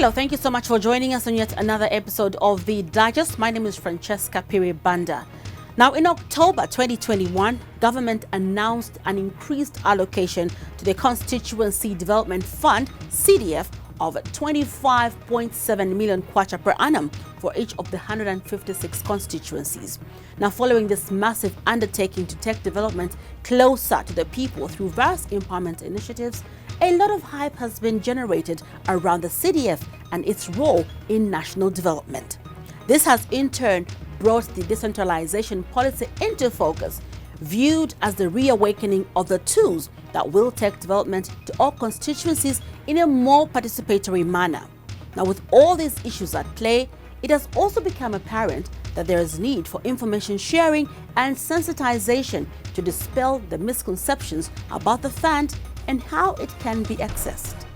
Hello, thank you so much for joining us on yet another episode of The Digest. My name is Francesca Banda. Now, in October 2021, government announced an increased allocation to the Constituency Development Fund, CDF, of 25.7 million kwacha per annum for each of the 156 constituencies. Now, following this massive undertaking to take development closer to the people through various empowerment initiatives, a lot of hype has been generated around the CDF and its role in national development. This has in turn brought the decentralization policy into focus, viewed as the reawakening of the tools that will take development to all constituencies in a more participatory manner. Now, with all these issues at play, it has also become apparent that there is need for information sharing and sensitization to dispel the misconceptions about the fund and how it can be accessed.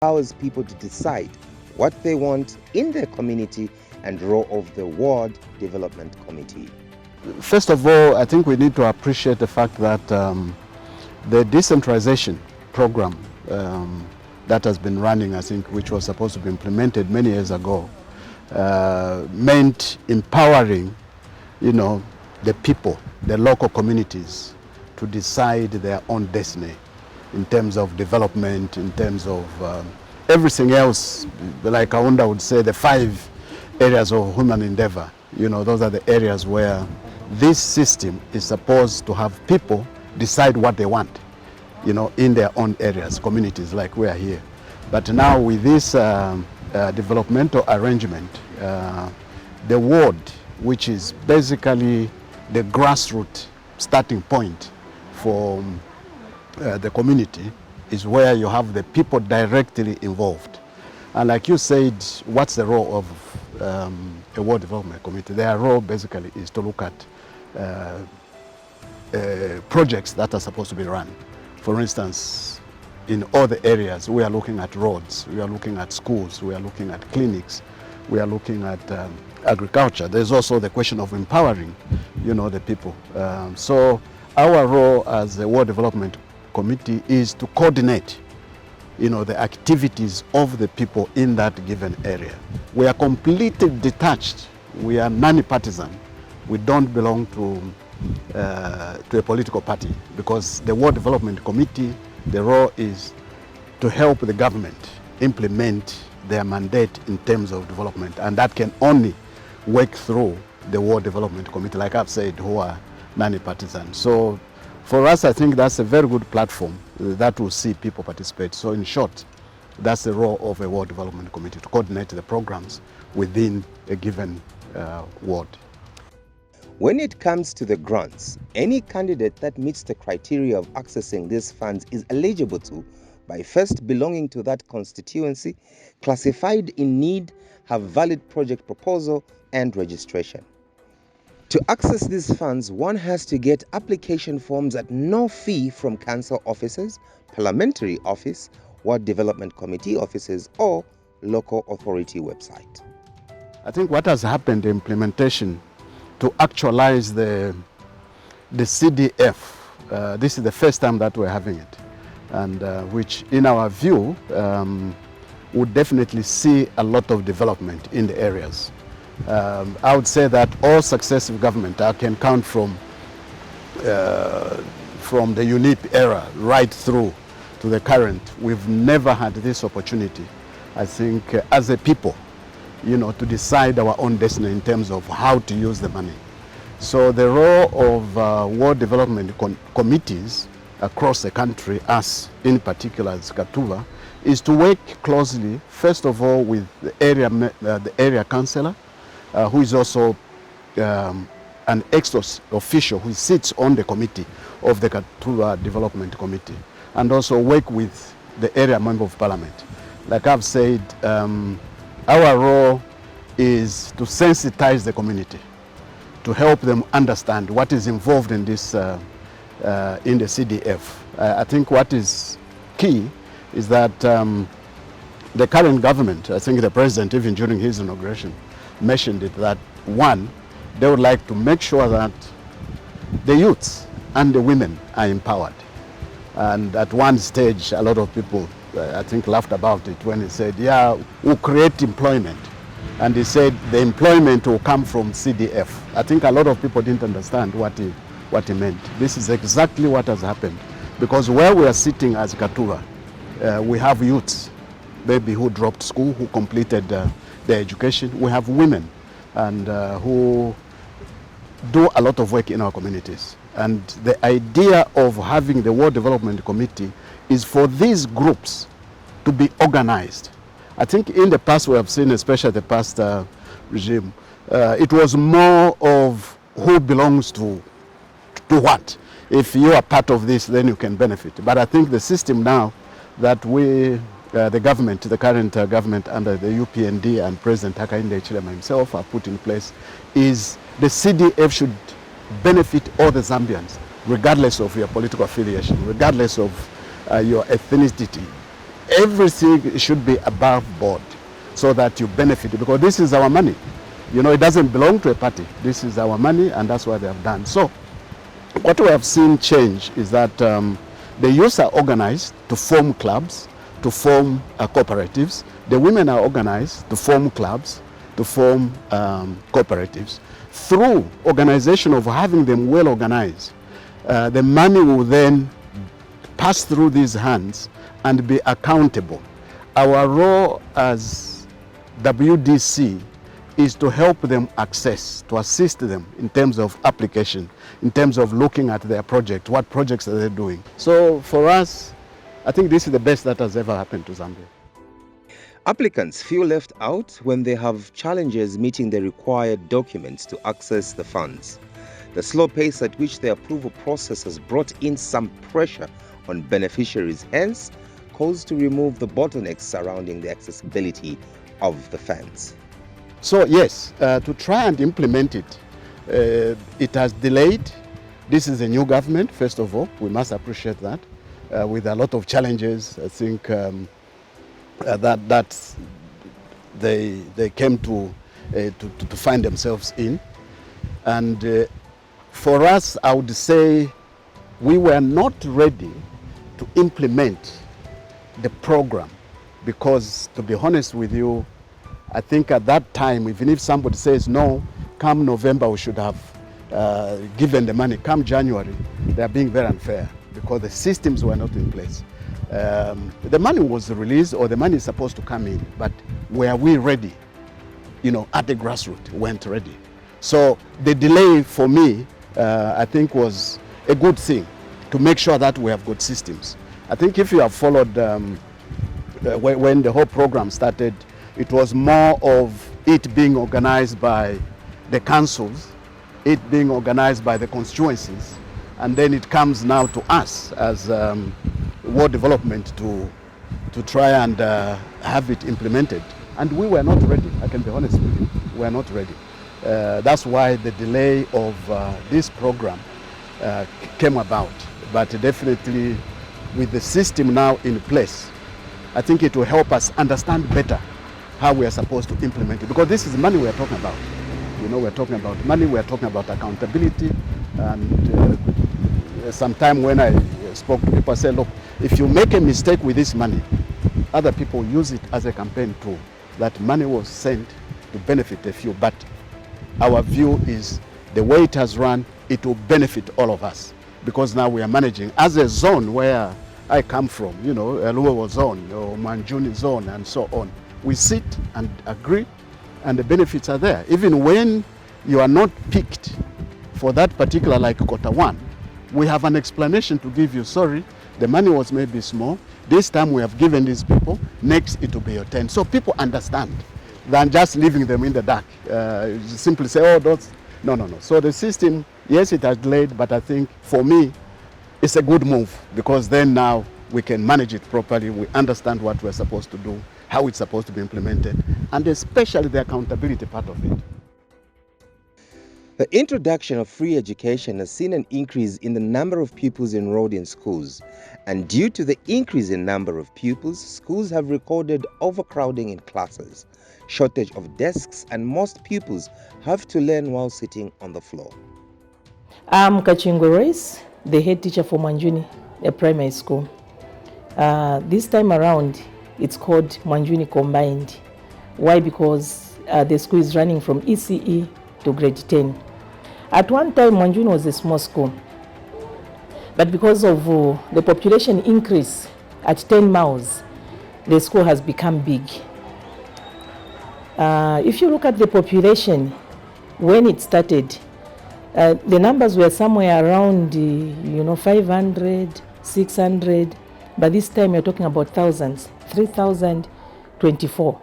Allows people to decide what they want in their community and role of the Ward Development Committee. First of all, I think we need to appreciate the fact that the decentralization program that has been running, I think, which was supposed to be implemented many years ago, meant empowering, the people, the local communities, to decide their own destiny in terms of development, in terms of everything else. Like Kaunda would say, the 5 areas of human endeavor. Those are the areas where this system is supposed to have people decide what they want, in their own areas, communities like we are here. But now with this developmental arrangement, the ward, which is basically the grassroots starting point for the community, is where you have the people directly involved. And like you said, what's the role of a ward development committee? Their role basically is to look at projects that are supposed to be run. For instance, in all the areas, we are looking at roads, we are looking at schools, we are looking at clinics, we are looking at agriculture. There's also the question of empowering, the people. So our role as a Ward Development Committee is to coordinate, the activities of the people in that given area. We are completely detached. We are non-partisan We don't belong to a political party, because the Ward Development Committee, the role is to help the government implement their mandate in terms of development, and that can only work through the Ward Development Committee, like I've said, who are non-partisan. So for us, I think that's a very good platform that will see people participate. So in short, that's the role of a Ward Development Committee, to coordinate the programs within a given ward. When it comes to the grants, any candidate that meets the criteria of accessing these funds is eligible to, by first belonging to that constituency, classified in need, have valid project proposal and registration. To access these funds, one has to get application forms at no fee from council offices, parliamentary office, Ward Development Committee offices, or local authority website. I think what has happened, the implementation to actualize the CDF, this is the first time that we're having it, and which in our view would definitely see a lot of development in the areas. I would say that all successive government, I can count from the UNIP era right through to the current, we've never had this opportunity, I think, as a people, to decide our own destiny in terms of how to use the money. So the role of ward development committees across the country, us in particular as GOtv, is to work closely, first of all, with the area councillor, who is also an ex-official who sits on the committee of the GOtv Development Committee, and also work with the area member of parliament. Like I've said, our role is to sensitize the community, to help them understand what is involved in this, in the CDF. I think what is key is that the current government, I think the president, even during his inauguration, mentioned it, that one, they would like to make sure that the youths and the women are empowered. And at one stage, a lot of people, I think, laughed about it when he said, yeah, we'll create employment. And he said the employment will come from CDF. I think a lot of people didn't understand what he meant. This is exactly what has happened. Because where we are sitting as GOtv, we have youths, maybe who dropped school, who completed their education. We have women and who do a lot of work in our communities. And the idea of having the Ward Development Committee is for these groups to be organized. I think in the past we have seen, especially the past regime, it was more of who belongs to what. If you are part of this, then you can benefit. But I think the system now that we, the government, the current government under the UPND and President Hakainde Hichilema himself have put in place, is the CDF should benefit all the Zambians, regardless of your political affiliation, regardless of your ethnicity. Everything should be above board so that you benefit, because this is our money. It doesn't belong to a party. This is our money, and that's what they have done. So what we have seen change is that the youths are organized to form clubs, to form cooperatives. The women are organized to form clubs, to form cooperatives. Through organization of having them well organized, the money will then pass through these hands and be accountable. Our role as WDC is to help them access, to assist them in terms of application, in terms of looking at their project, what projects are they doing. So for us, I think this is the best that has ever happened to Zambia. Applicants feel left out when they have challenges meeting the required documents to access the funds. The slow pace at which the approval process has brought in some pressure on beneficiaries, hence calls to remove the bottlenecks surrounding the accessibility of the funds. So yes, to try and implement it, it has delayed. This is a new government, first of all. We must appreciate that. With a lot of challenges, I think that they came to find themselves in. And for us, I would say we were not ready to implement the program, because, to be honest with you, I think at that time, even if somebody says no, come November we should have given the money come January, they are being very unfair because the systems were not in place. The money was released, or the money is supposed to come in, but were we ready? At the grassroots, weren't ready. So the delay for me, I think, was a good thing to make sure that we have good systems. I think if you have followed when the whole program started, it was more of it being organized by the councils, it being organized by the constituencies, and then it comes now to us as ward development to try and have it implemented. And we were not ready, I can be honest with you, we were not ready. That's why the delay of this program came about. But definitely with the system now in place, I think it will help us understand better how we are supposed to implement it. Because this is money we are talking about. We're talking about money, we're talking about accountability. And sometime when I spoke to people, I said, look, if you make a mistake with this money, other people use it as a campaign tool. That money was sent to benefit a few. But our view is the way it has run, it will benefit all of us. Because now we are managing as a zone where I come from, Luo zone, or Manjuni zone, and so on. We sit and agree, and the benefits are there. Even when you are not picked for that particular, like quarter one, we have an explanation to give you. Sorry, the money was maybe small. This time we have given these people, next it will be your turn. So people understand than just leaving them in the dark. Simply say, oh, that's, no. So the system, yes, it has delayed, but I think for me, it's a good move because then now we can manage it properly. We understand what we're supposed to do, how it's supposed to be implemented, and especially the accountability part of it. The introduction of free education has seen an increase in the number of pupils enrolled in schools. And due to the increase in number of pupils, schools have recorded overcrowding in classes, shortage of desks, and most pupils have to learn while sitting on the floor. I'm Kachingwe, the head teacher for Manjuni, a primary school. This time around, it's called Manjuni Combined. Why? Because the school is running from ECE to grade 10. At one time, Manjuni was a small school. But because of the population increase at 10 miles, the school has become big. If you look at the population, when it started, the numbers were somewhere around 500, 600, but this time you're talking about thousands, 3,024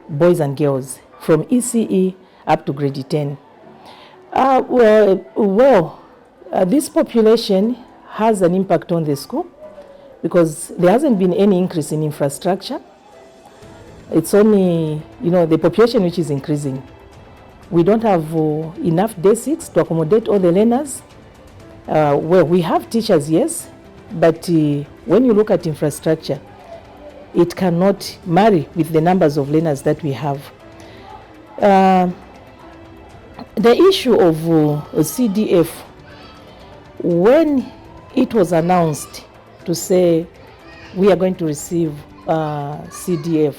boys and girls from ECE up to grade 10. This population has an impact on the school because there hasn't been any increase in infrastructure. It's only, the population which is increasing. We don't have enough day seats to accommodate all the learners. We have teachers, yes, but when you look at infrastructure, it cannot marry with the numbers of learners that we have. The issue of CDF, when it was announced to say we are going to receive CDF,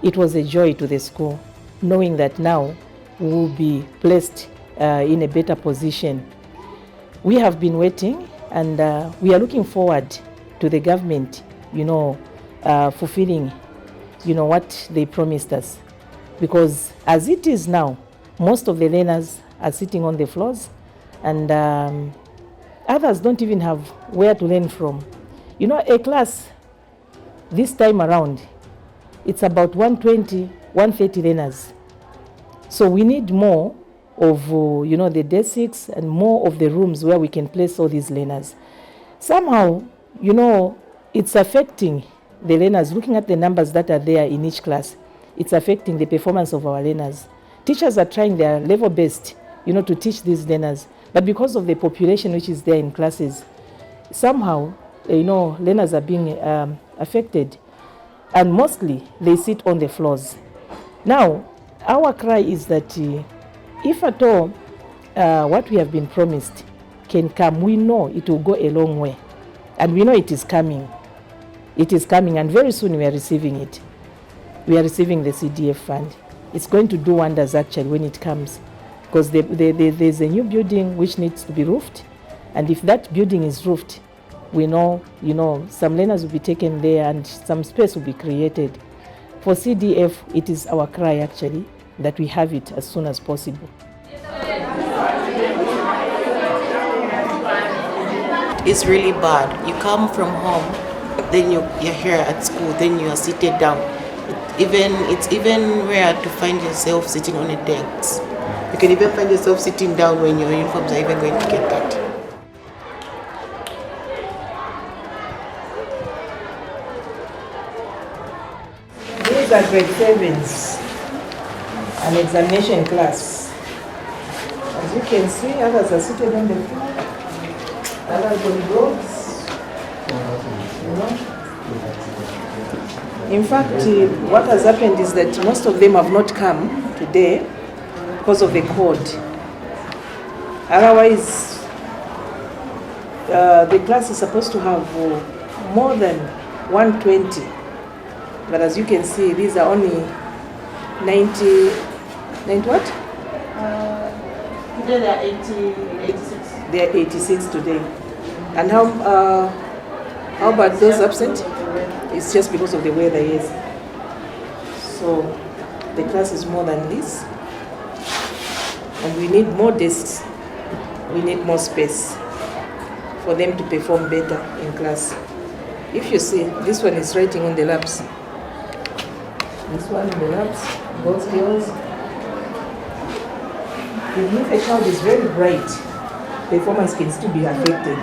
it was a joy to the school, knowing that now we will be placed in a better position. We have been waiting, and we are looking forward to the government, fulfilling, what they promised us. Because as it is now, most of the learners are sitting on the floors, and others don't even have where to learn from. A class this time around, it's about 120, 130 learners. So we need more of, the desks and more of the rooms where we can place all these learners. Somehow, it's affecting the learners. Looking at the numbers that are there in each class, it's affecting the performance of our learners. Teachers are trying their level best, to teach these learners. But because of the population which is there in classes, somehow, learners are being affected. And mostly, they sit on the floors. Now, our cry is that if at all what we have been promised can come, we know it will go a long way. And we know it is coming. It is coming, and very soon we are receiving it. We are receiving the CDF fund. It's going to do wonders, actually, when it comes. because there's a new building which needs to be roofed, and if that building is roofed, we know, some learners will be taken there and some space will be created. For CDF, it is our cry actually that we have it as soon as possible. It's really bad. You come from home, then you're here at school, then you are seated down. It's even rare to find yourself sitting on a desk. You can even find yourself sitting down when your uniforms are even going to get that. These are grade 7s, an examination class. As you can see, others are seated on the floor, others on boards. In fact, what has happened is that most of them have not come today because of the code. Otherwise, the class is supposed to have more than 120. But as you can see, these are only 90 what? Today they are 86. They are 86 today. And how about those absent? It's just because of the weather, yes. So the class is more than this. And we need more desks. We need more space for them to perform better in class. If you see, this one is writing on the laps. This one on the laps, both girls. Even if a child is very bright, performance can still be affected.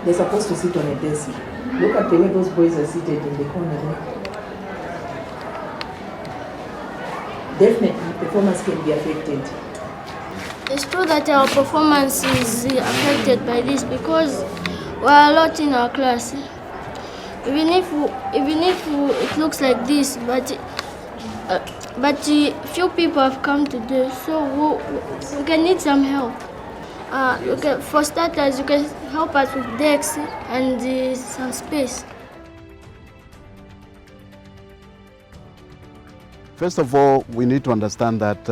They're supposed to sit on a desk. Look at the way those boys are seated in the corner there. Definitely, performance can be affected. It's true that our performance is affected by this because we are a lot in our class. Even if it looks like this, but few people have come today, so we can need some help. For starters, you can help us with desks and some space. First of all, we need to understand that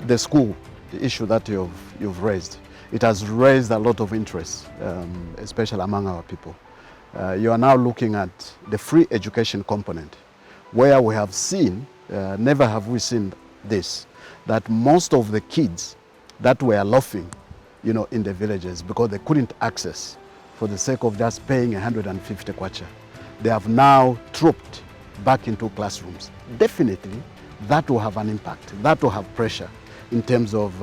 the school, the issue that you've raised, it has raised a lot of interest, especially among our people. You are now looking at the free education component, where we have seen, never have we seen this, that most of the kids that were loafing, in the villages because they couldn't access for the sake of just paying 150 kwacha, they have now trooped back into classrooms. Definitely, that will have an impact. That will have pressure in terms of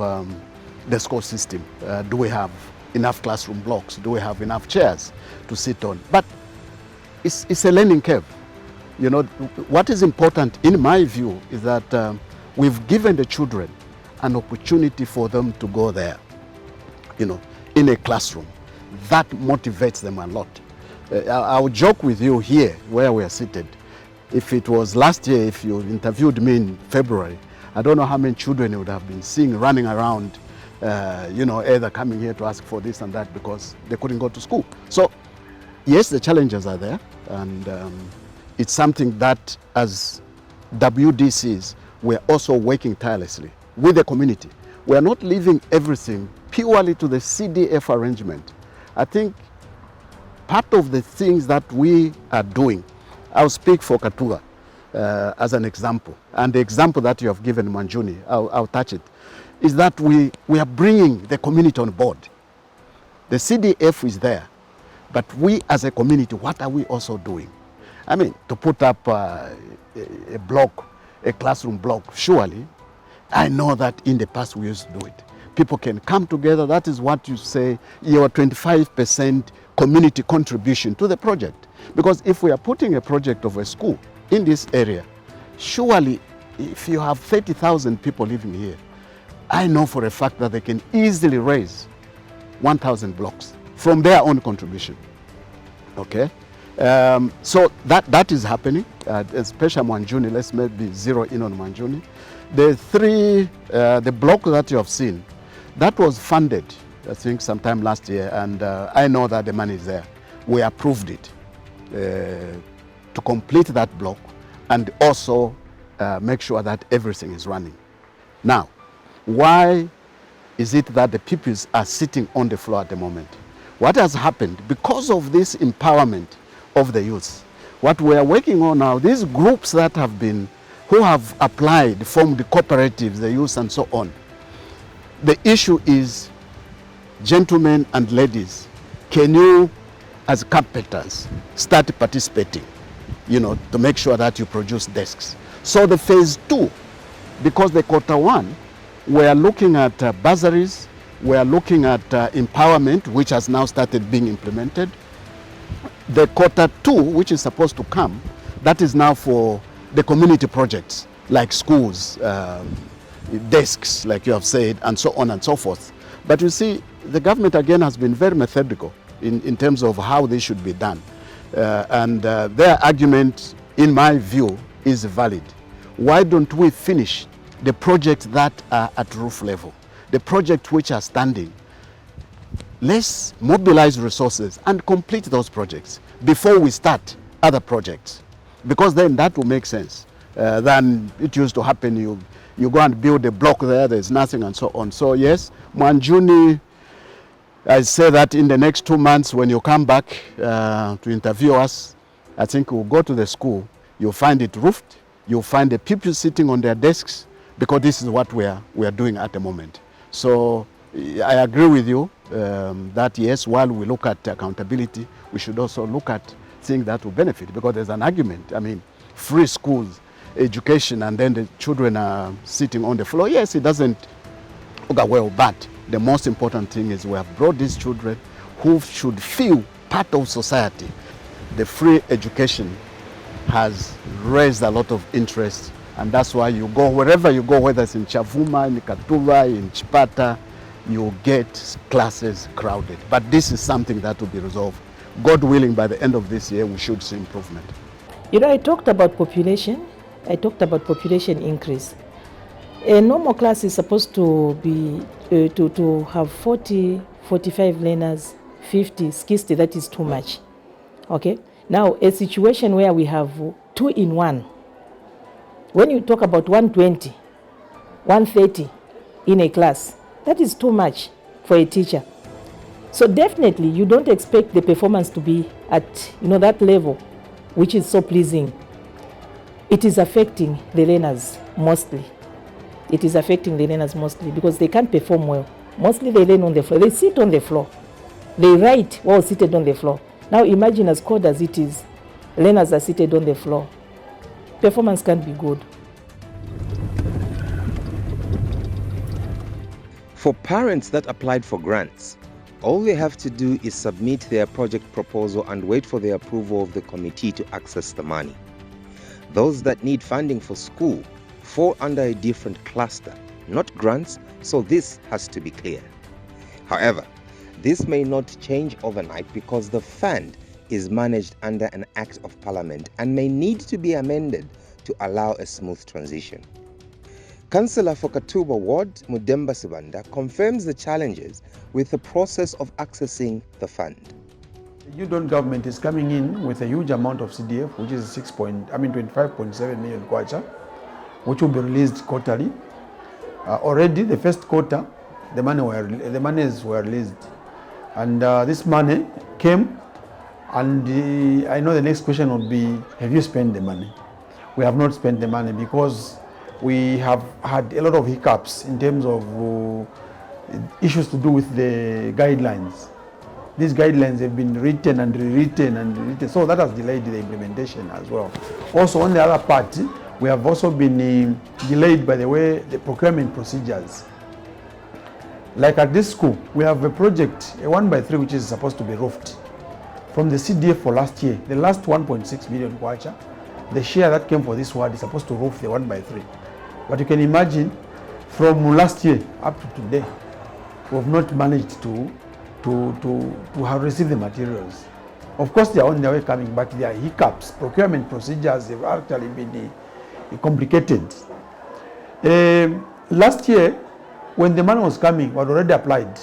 the school system. Do we have enough classroom blocks? Do we have enough chairs to sit on? But it's a learning curve. What is important, in my view, is that we've given the children an opportunity for them to go there, in a classroom. That motivates them a lot. I'll joke with you here, where we are seated. If it was last year, if you interviewed me in February, I don't know how many children you would have been seeing running around, either coming here to ask for this and that because they couldn't go to school. So, yes, the challenges are there, and it's something that, as WDCs, we're also working tirelessly with the community. We're not leaving everything purely to the CDF arrangement. I think part of the things that we are doing, I'll speak for Katuga as an example, and the example that you have given, Manjuni, I'll touch it, is that we are bringing the community on board. The CDF is there, but we as a community, what are we also doing? I mean, to put up a block, a classroom block, surely, I know that in the past we used to do it. People can come together, that is what you say, your 25% community contribution to the project. Because if we are putting a project of a school in this area, surely if you have 30,000 people living here, I know for a fact that they can easily raise 1,000 blocks from their own contribution. Okay? So that is happening, especially Manjuni. Let's maybe zero in on Manjuni. The block that you have seen, that was funded, I think, sometime last year, and I know that the money is there. We approved it to complete that block and also make sure that everything is running. Now, why is it that the pupils are sitting on the floor at the moment? What has happened because of this empowerment of the youth? What we are working on now, these groups that have been, who have applied, formed the cooperatives, the youth and so on. The issue is, gentlemen and ladies, can you, as carpenters, start participating, to make sure that you produce desks? So the phase 2, because the quarter 1, we are looking at bursaries, we are looking at empowerment, which has now started being implemented. The quarter 2, which is supposed to come, that is now for the community projects, like schools, desks, like you have said, and so on and so forth. But you see, the government again has been very methodical in terms of how this should be done. And their argument, in my view, is valid. Why don't we finish the projects that are at roof level, the projects which are standing? Let's mobilize resources and complete those projects before we start other projects, because then that will make sense. Than it used to happen, you go and build a block there's nothing and so on. So yes, Mwanjuni, I say that in the next 2 months when you come back to interview us, I think we'll go to the school, you'll find it roofed, you'll find the people sitting on their desks, because this is what we are doing at the moment. So I agree with you that yes, while we look at accountability, we should also look at things that will benefit, because there's an argument. I mean, free schools, education, and then the children are sitting on the floor. Yes, it doesn't go well, but the most important thing is we have brought these children who should feel part of society. The free education has raised a lot of interest, and that's why you go, wherever you go, whether it's in Chavuma, in Katuva, in Chipata, you get classes crowded. But this is something that will be resolved. God willing, by the end of this year, we should see improvement. I talked about population. I talked about population increase. A normal class is supposed to be to have 40, 45 learners, 50, 60. That is too much. Okay. Now, a situation where we have 2 in 1. When you talk about 120, 130 in a class, that is too much for a teacher. So definitely, you don't expect the performance to be at that level, which is so pleasing. It is affecting the learners mostly. It is affecting the learners mostly because they can't perform well. Mostly they learn on the floor. They sit on the floor. They write while seated on the floor. Now imagine, as cold as it is, learners are seated on the floor. Performance can't be good. For parents that applied for grants, all they have to do is submit their project proposal and wait for the approval of the committee to access the money. Those that need funding for school fall under a different cluster, not grants, so this has to be clear. However, this may not change overnight because the fund is managed under an Act of Parliament and may need to be amended to allow a smooth transition. Councillor for Katuba Ward, Mudemba Sibanda, confirms the challenges with the process of accessing the fund. The Udon government is coming in with a huge amount of CDF, which is 25.7 million kwacha, which will be released quarterly. Already, the first quarter, the monies were released, and this money came. And I know the next question would be: have you spent the money? We have not spent the money because we have had a lot of hiccups in terms of issues to do with the guidelines. These guidelines have been written and rewritten and rewritten, so that has delayed the implementation as well. Also, on the other part, we have also been delayed by the way the procurement procedures. Like at this school, we have a project, a 1x3, which is supposed to be roofed. From the CDF for last year, the last 1.6 million kwacha, the share that came for this ward is supposed to roof the 1x3. But you can imagine, from last year up to today, we have not managed to have received the materials. Of course, they are on their way coming, but there are hiccups. Procurement procedures have actually been complicated. Last year, when the money was coming, we had already applied.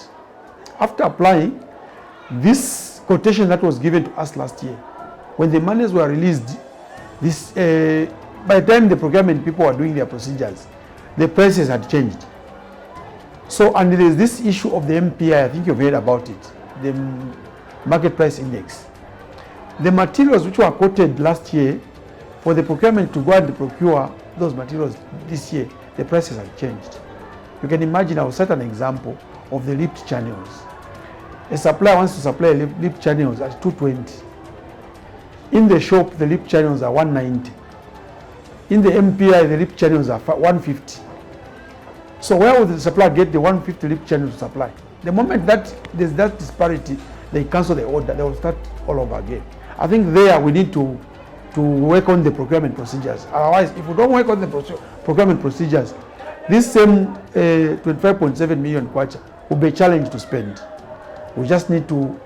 After applying, this quotation that was given to us last year, when the monies were released, by the time the procurement people were doing their procedures, the prices had changed. So, and there is this issue of the MPI, I think you've heard about it, the market price index. The materials which were quoted last year, for the procurement to go and procure those materials this year, the prices have changed. You can imagine, I will set an example of the lift channels. A supplier wants to supply lift channels at 220. In the shop, the lift channels are 190. In the MPI, the lift channels are 150. So where would the supplier get the 150 lift channels to supply? The moment that there's that disparity, they cancel the order, they will start all over again. I think there we need to work on the procurement procedures. Otherwise, if we don't work on the procurement procedures, this same 25.7 million kwacha will be a challenge to spend. We just need to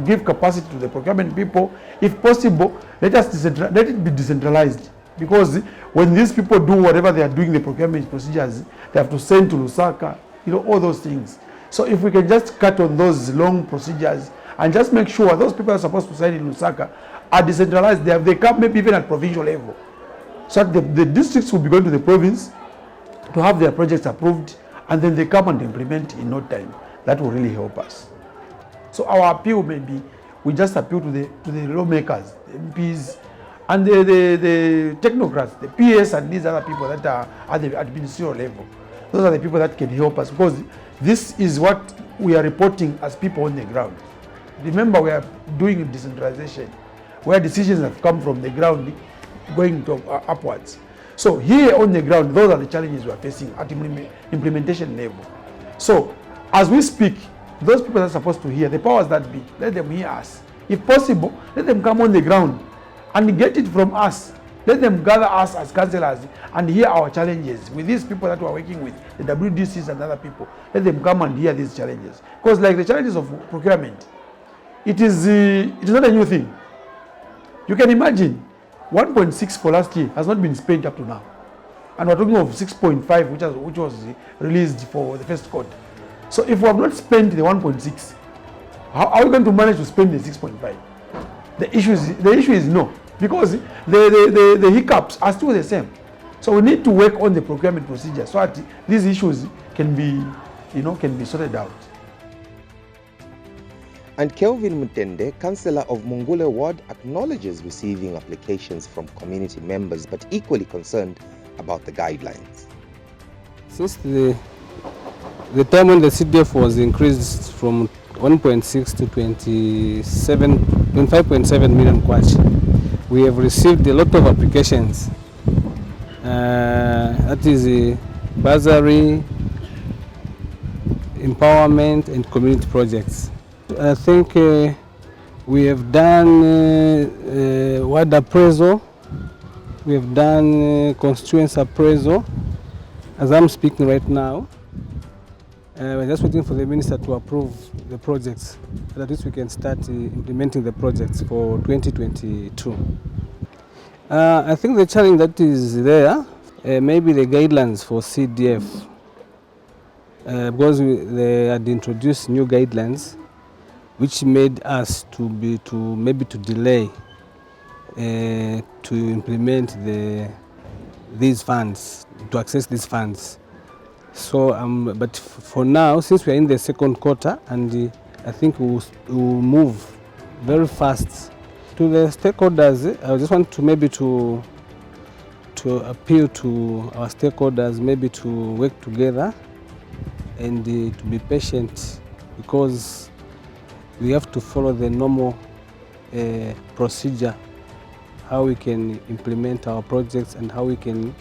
give capacity to the procurement people. If possible, let it be decentralized. Because when these people do whatever they are doing, the procurement procedures, they have to send to Lusaka, all those things. So if we can just cut on those long procedures and just make sure those people are supposed to sign in Lusaka are decentralized, they come maybe even at provincial level. So the districts will be going to the province to have their projects approved, and then they come and implement in no time. That will really help us. So our appeal may be, we just appeal to the lawmakers, the MPs, and the technocrats, the PS and these other people that are at the administrative level. Those are the people that can help us, because this is what we are reporting as people on the ground. Remember, we are doing decentralization, where decisions have come from the ground going to upwards. So here on the ground, those are the challenges we are facing at implementation level. So as we speak, those people that are supposed to hear, the powers that be, let them hear us. If possible, let them come on the ground and get it from us. Let them gather us as councillors and hear our challenges with these people that we are working with, the WDCs and other people. Let them come and hear these challenges. Because like the challenges of procurement, it is not a new thing. You can imagine, 1.6 for last year has not been spent up to now. And we're talking of 6.5, which was released for the first quarter. So if we have not spent the 1.6, how are we going to manage to spend the 6.5? The issue is no, because the hiccups are still the same. So we need to work on the procurement procedure so that these issues can be sorted out. And Kelvin Mutende, Councillor of Mungule Ward, acknowledges receiving applications from community members, but equally concerned about the guidelines. Since the time when the CDF was increased from 1.6 to 25.7 million kwacha, we have received a lot of applications. That is bursary, empowerment and community projects. I think we have done ward appraisal, we have done constituency appraisal. As I'm speaking right now, we're just waiting for the minister to approve the projects, so that we can start implementing the projects for 2022. I think the challenge that is there, maybe the guidelines for CDF, because they had introduced new guidelines, which made us to delay to implement these funds, to access these funds. So, but for now, since we are in the second quarter, and I think we'll move very fast to the stakeholders. I just want to appeal to our stakeholders, maybe to work together and to be patient, because we have to follow the normal procedure, how we can implement our projects and how we can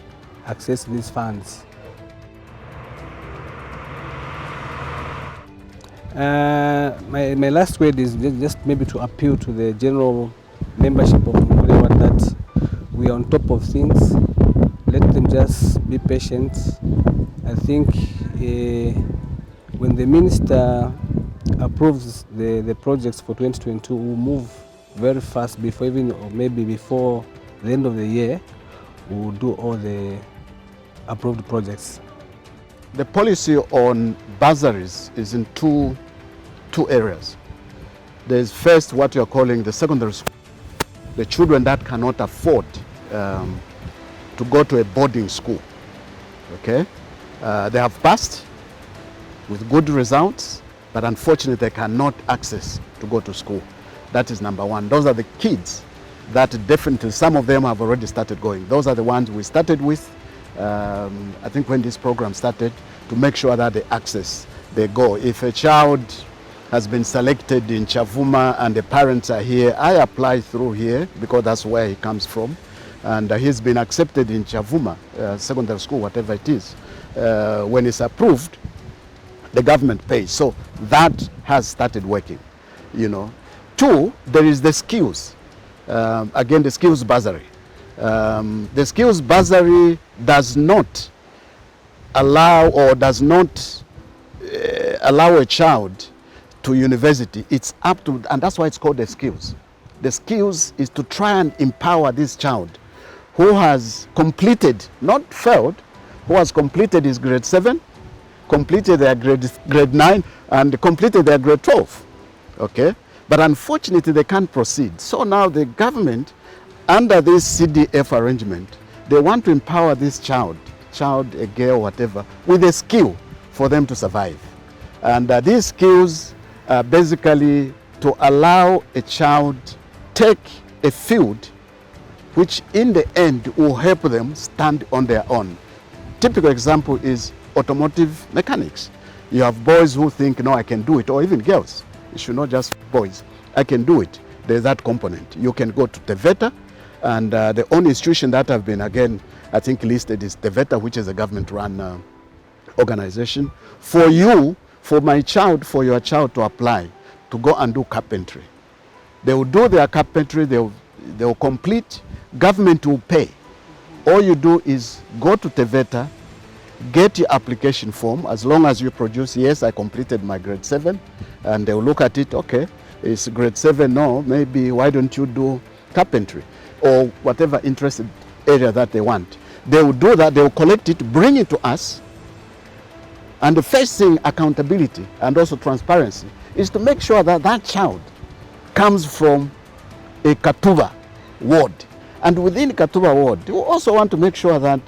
access these funds. My last word is just maybe to appeal to the general membership of Mungule that we are on top of things. Let them just be patient. I think when the minister approves the projects for 2022, we'll move very fast before the end of the year. We'll do all the approved projects. The policy on bursaries is in two areas. There's first what you're calling the secondary school, the children that cannot afford to go to a boarding school, okay? They have passed with good results, but unfortunately they cannot access to go to school. That is number one. Those are the kids that definitely, some of them have already started going. Those are the ones we started with, I think when this program started, to make sure that they access, they go. If a child has been selected in Chavuma and the parents are here, I apply through here because that's where he comes from. And he's been accepted in Chavuma, secondary school, whatever it is. When it's approved, the government pays. So that has started working, you know. Two, there is the skills. Again, the skills bursary. The skills bursary does not allow or does not allow a child to university. It's up to, and that's why it's called the skills. The skills is to try and empower this child who has completed, not failed, who has completed his grade 7, completed their grade 9, and completed their grade 12. Okay? But unfortunately, they can't proceed. So now the government, under this CDF arrangement, they want to empower this child, a girl, whatever, with a skill for them to survive. And these skills are basically to allow a child take a field which in the end will help them stand on their own. Typical example is automotive mechanics. You have boys who think, no, I can do it, or even girls. It should not just boys. I can do it. There's that component. You can go to TVETA, and the only institution that have been, again, I think listed is TVETA, which is a government-run organization. For you, for my child, for your child to apply, to go and do carpentry. They will do their carpentry, they will complete, government will pay. All you do is go to TVETA, get your application form, as long as you produce, yes, I completed my grade 7, and they will look at it, okay, it's grade 7, no, maybe why don't you do carpentry, or whatever interested area that they want. They will do that, they will collect it, bring it to us, and the first thing, accountability and also transparency, is to make sure that that child comes from a Katuba ward. And within Katuba ward, you also want to make sure that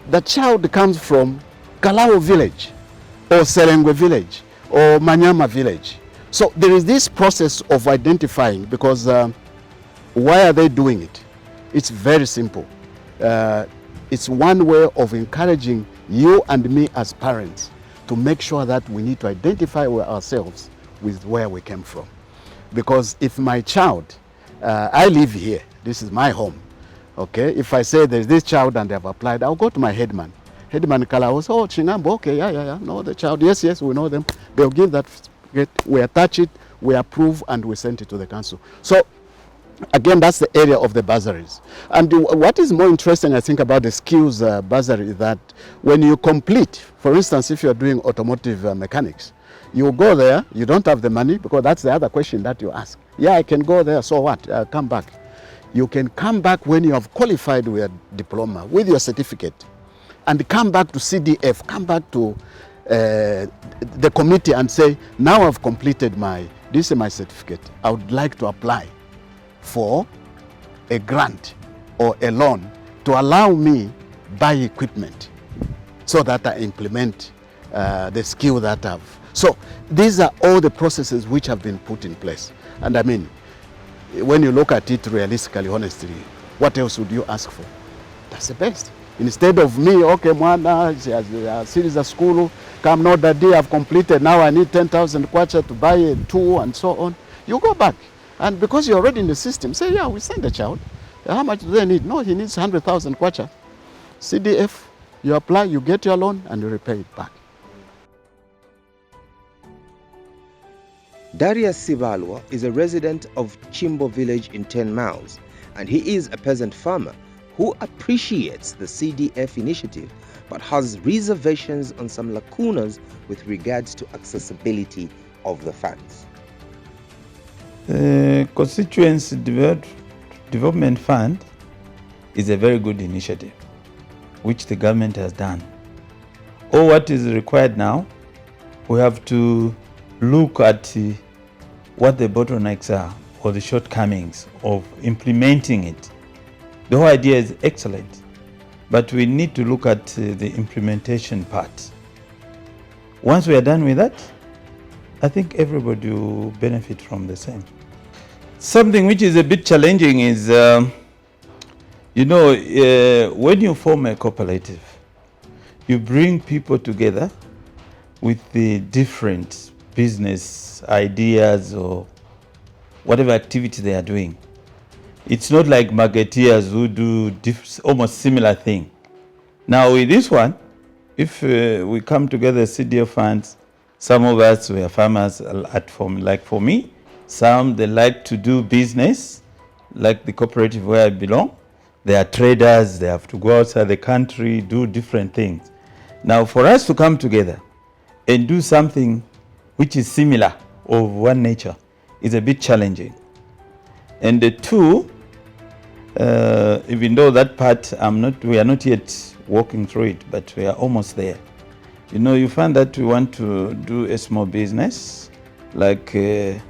the child comes from Kalao village, or Serengwe village, or Manyama village. So there is this process of identifying, because why are they doing it? It's very simple. It's one way of encouraging you and me as parents to make sure that we need to identify ourselves with where we came from. Because if my child, I live here, this is my home, okay? If I say there's this child and they have applied, I'll go to my headman. Headman Kala will say, oh, Chingambo, okay, yeah, no, the child, yes, we know them. They'll give that, we attach it, we approve, and we send it to the council. So, again, that's the area of the bursaries. And what is more interesting, I think, about the skills bursary is that when you complete, for instance, if you're doing automotive mechanics, you go there, you don't have the money, because that's the other question that you ask. Yeah, I can go there, so what? Come back. You can come back when you have qualified with a diploma, with your certificate, and come back to CDF, come back to the committee and say, now I've completed this is my certificate. I would like to apply for a grant or a loan to allow me buy equipment so that I implement the skill that I've. So these are all the processes which have been put in place. And I mean, when you look at it realistically, honestly, what else would you ask for? That's the best. Instead of me, okay, mwana, series of school, come now that day I've completed, now I need 10,000 kwacha to buy a tool and so on. You go back. And because you're already in the system, say, yeah, we send the child. How much do they need? No, he needs 100,000 kwacha. CDF, you apply, you get your loan, and you repay it back. Darius Sivalwa is a resident of Chimbo village in 10 miles, and he is a peasant farmer who appreciates the CDF initiative but has reservations on some lacunas with regards to accessibility of the funds. The Constituency Development Fund is a very good initiative which the government has done. All what is required now, we have to look at what the bottlenecks are or the shortcomings of implementing it. The whole idea is excellent, but we need to look at the implementation part. Once we are done with that, I think everybody will benefit from the same. Something which is a bit challenging is, when you form a cooperative, you bring people together with the different business ideas or whatever activity they are doing. It's not like marketeers who do almost similar thing. Now with this one, if we come together, CDF funds, some of us, we are farmers like for me, some they like to do business, like the cooperative where I belong. They are traders, they have to go outside the country, do different things. Now for us to come together and do something which is similar of one nature is a bit challenging. And the two, even though that part we are not yet walking through it, but we are almost there. You find that we want to do a small business, like as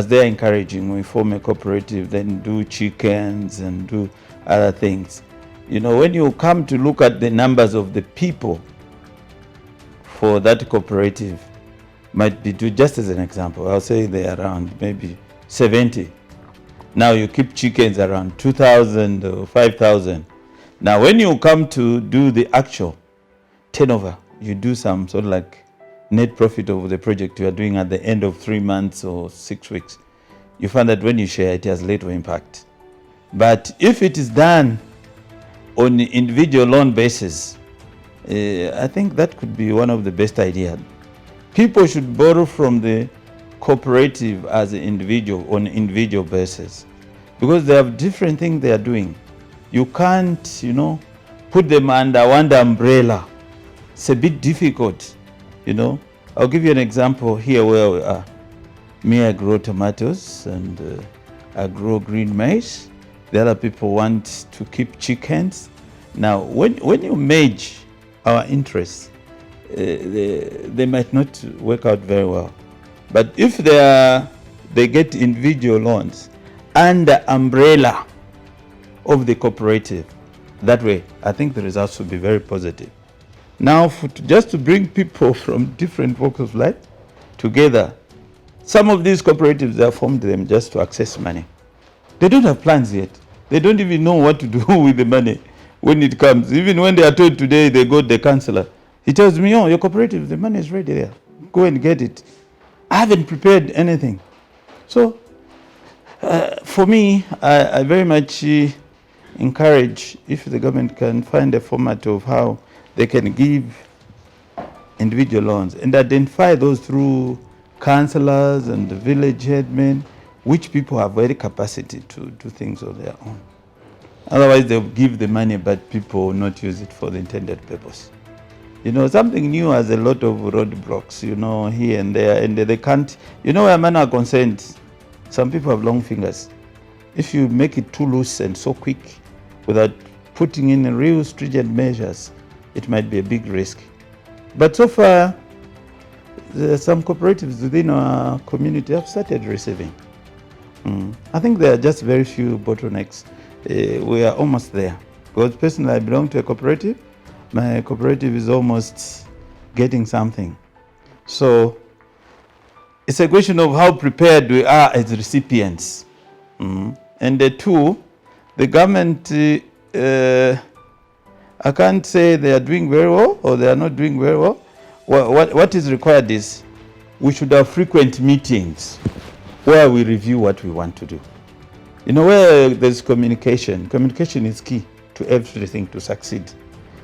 they are encouraging, we form a cooperative, then do chickens and do other things. When you come to look at the numbers of the people for that cooperative, might be, just as an example, I'll say they're around maybe 70. Now you keep chickens around 2,000 or 5,000. Now when you come to do the actual turnover, you do some sort of like net profit of the project you are doing at the end of 3 months or 6 weeks. You find that when you share, it has little impact. But if it is done on the individual loan basis, I think that could be one of the best ideas. People should borrow from the cooperative as an individual on an individual basis, because they have different things they are doing. You can't, put them under one umbrella. It's a bit difficult, I'll give you an example here where we are. Me, I grow tomatoes and I grow green maize. The other people want to keep chickens. Now, when you merge our interests, they might not work out very well. But if they get individual loans under umbrella of the cooperative, that way, I think the results will be very positive. Now, just to bring people from different walks of life together, some of these cooperatives have formed them just to access money. They don't have plans yet. They don't even know what to do with the money when it comes. Even when they are told today, they go to the councillor. He tells me, your cooperative, the money is ready there. Go and get it. I haven't prepared anything. So, for me, I very much encourage if the government can find a format of how they can give individual loans and identify those through councillors and the village headmen, which people have very capacity to do things of their own. Otherwise, they'll give the money, but people will not use it for the intended purpose. Something new has a lot of roadblocks, here and there, and they can't, where men are concerned, some people have long fingers. If you make it too loose and so quick without putting in real stringent measures, it might be a big risk. But so far, some cooperatives within our community have started receiving. I think there are just very few bottlenecks. We are almost there. Because personally, I belong to a cooperative. My cooperative is almost getting something. So it's a question of how prepared we are as recipients. And the two, the government, I can't say they are doing very well or they are not doing very well. What is required is we should have frequent meetings where we review what we want to do. Where there's communication is key to everything to succeed.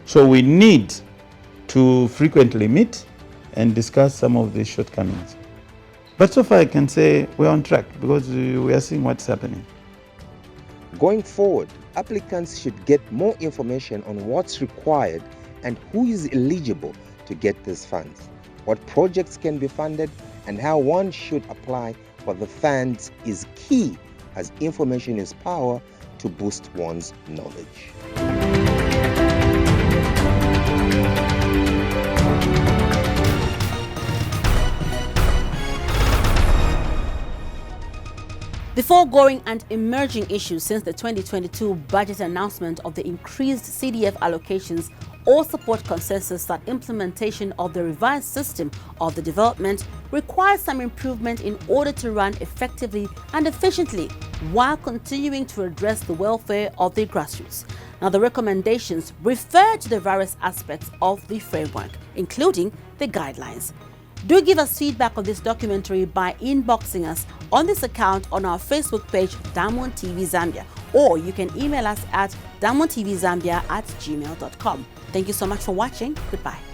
So we need to frequently meet and discuss some of the shortcomings. But so far I can say we're on track because we are seeing what's happening. Going forward, applicants should get more information on what's required and who is eligible to get these funds, what projects can be funded, and how one should apply for the funds is key, as information is power to boost one's knowledge. The foregoing and emerging issues since the 2022 budget announcement of the increased CDF allocations all support consensus that implementation of the revised system of the development requires some improvement in order to run effectively and efficiently while continuing to address the welfare of the grassroots. Now, the recommendations refer to the various aspects of the framework, including the guidelines. Do give us feedback on this documentary by inboxing us on this account on our Facebook page, Diamond TV Zambia, or you can email us at diamondtvzambia@gmail.com. Thank you so much for watching. Goodbye.